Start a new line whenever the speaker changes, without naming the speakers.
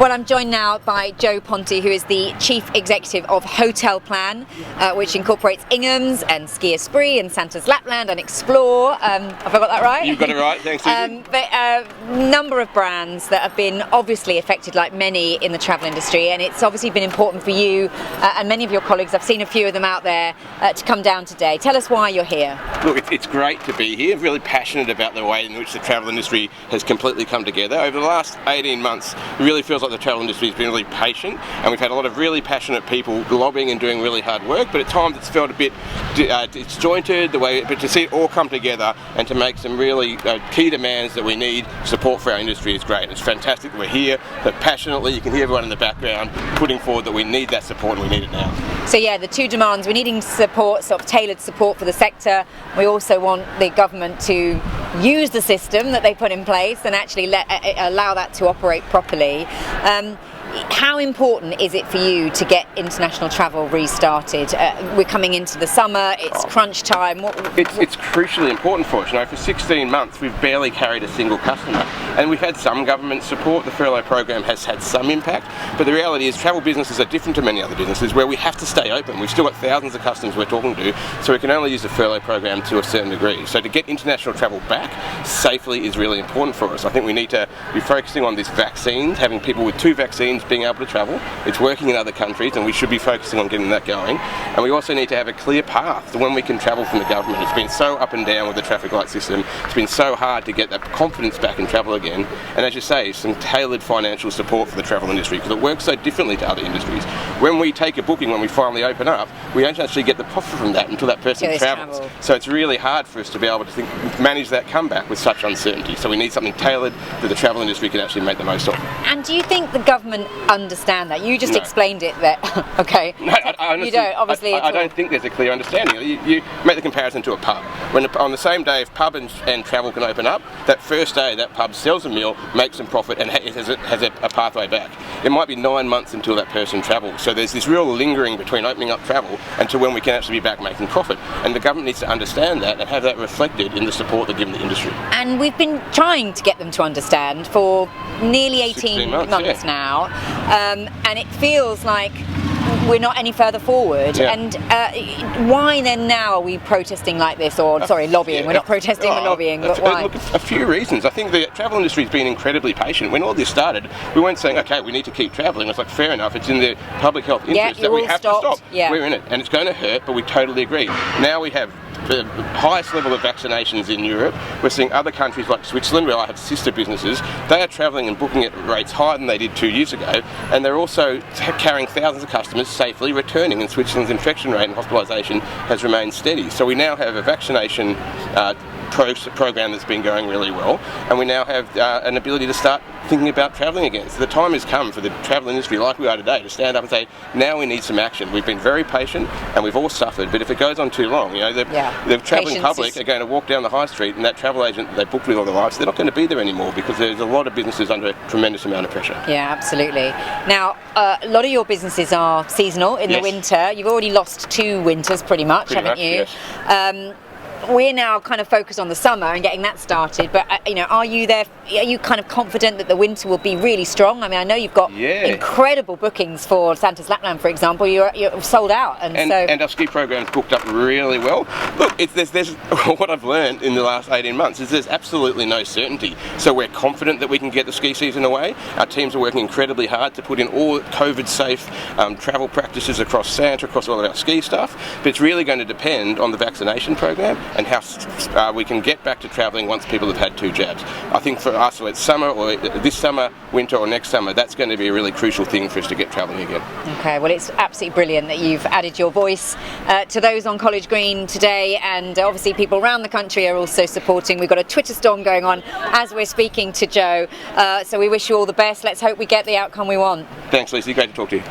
Well, I'm joined now by Joe Ponte, who is the Chief Executive of Hotelplan, which incorporates Ingham's and Ski Esprit and Santa's Lapland and Explore. Have I got that right?
You've got it right, thanks Susie.
But a number of brands that have been obviously affected, like many in the travel industry, and it's obviously been important for you and many of your colleagues, I've seen a few of them out there, to come down today. Tell us why you're here.
Look, it's great to be here. I'm really passionate about the way in which the travel industry has completely come together. Over the last 18 months, it really feels like the travel industry has been really patient, and we've had a lot of really passionate people lobbying and doing really hard work, but at times it's felt a bit disjointed, but to see it all come together and to make some really key demands that we need support for our industry is great. It's fantastic that we're here, but passionately you can hear everyone in the background putting forward that we need that support and we need it now.
So yeah, the two demands, we're needing support, sort of tailored support for the sector. We also want the government to use the system that they put in place and actually allow that to operate properly. How important is it for you to get international travel restarted? We're coming into the summer, it's crunch time.
It's crucially important for us. You know, for 16 months we've barely carried a single customer, and we've had some government support. The furlough program has had some impact, but the reality is travel businesses are different to many other businesses where we have to stay open. We've still got thousands of customers we're talking to, so we can only use the furlough program to a certain degree. So to get international travel back safely is really important for us. I think we need to be focusing on this vaccines, having people with 2 vaccines being able to travel. It's working in other countries and we should be focusing on getting that going. And we also need to have a clear path to when we can travel from the government. It's been so up and down with the traffic light system. It's been so hard to get that confidence back in travel again. And as you say, some tailored financial support for the travel industry, because it works so differently to other industries. When we take a booking, when we finally open up, we don't actually get the profit from that until that person travels. So it's really hard for us to be able to manage that comeback with such uncertainty. So we need something tailored that the travel industry can actually make the most of.
And do you think the government understand that? You just explained it there. Okay.
No, honestly,
you don't, obviously.
I don't think there's a clear understanding. You make the comparison to a pub. When on the same day, if pub and travel can open up, that first day that pub sells a meal, makes some profit, and has a pathway back. It might be 9 months until that person travels. So there's this real lingering between opening up travel until when we can actually be back making profit. And the government needs to understand that and have that reflected in the support they give the industry.
And we've been trying to get them to understand for nearly 18 months now. And it feels like we're not any further forward. And why then now are we protesting like this, or lobbying? We're not protesting, we're lobbying, but why?
Look, a few reasons. I think the travel industry has been incredibly patient. When all this started, we weren't saying, okay, we need to keep travelling. It's like, fair enough, it's in the public health interest that we have to stop. We're in it, and it's going to hurt, but we totally agree. Now we have the highest level of vaccinations in Europe. We're seeing other countries like Switzerland, where I have sister businesses, they are travelling and booking at rates higher than they did 2 years ago, and they're also carrying thousands of customers safely returning, and Switzerland's infection rate and hospitalisation has remained steady. So we now have a vaccination program that's been going really well, and we now have an ability to start thinking about travelling again. So the time has come for the travel industry, like we are today, to stand up and say, now we need some action. We've been very patient and we've all suffered, but if it goes on too long, you know, the travelling public are going to walk down the high street, and that travel agent they booked with all their lives, they're not going to be there anymore, because there's a lot of businesses under a tremendous amount of pressure.
Yeah, absolutely. Now, a lot of your businesses are seasonal in the winter. You've already lost 2 winters pretty much, haven't you? Yes. We're now kind of focused on the summer and getting that started, but are you kind of confident that the winter will be really strong? I mean, I know you've got incredible bookings for Santa's Lapland, for example. You're sold out, and
our ski program's booked up really well. Look, there's what I've learned in the last 18 months is there's absolutely no certainty. So we're confident that we can get the ski season away. Our teams are working incredibly hard to put in all COVID-safe travel practices across Santa, across all of our ski stuff. But it's really going to depend on the vaccination program and how we can get back to travelling once people have had 2 jabs. I think for us, whether it's summer or this summer, winter or next summer, that's going to be a really crucial thing for us to get travelling again.
Okay, well, it's absolutely brilliant that you've added your voice to those on College Green today, and obviously people around the country are also supporting. We've got a Twitter storm going on as we're speaking to Joe, so we wish you all the best. Let's hope we get the outcome we want.
Thanks, Lucy. Great to talk to you.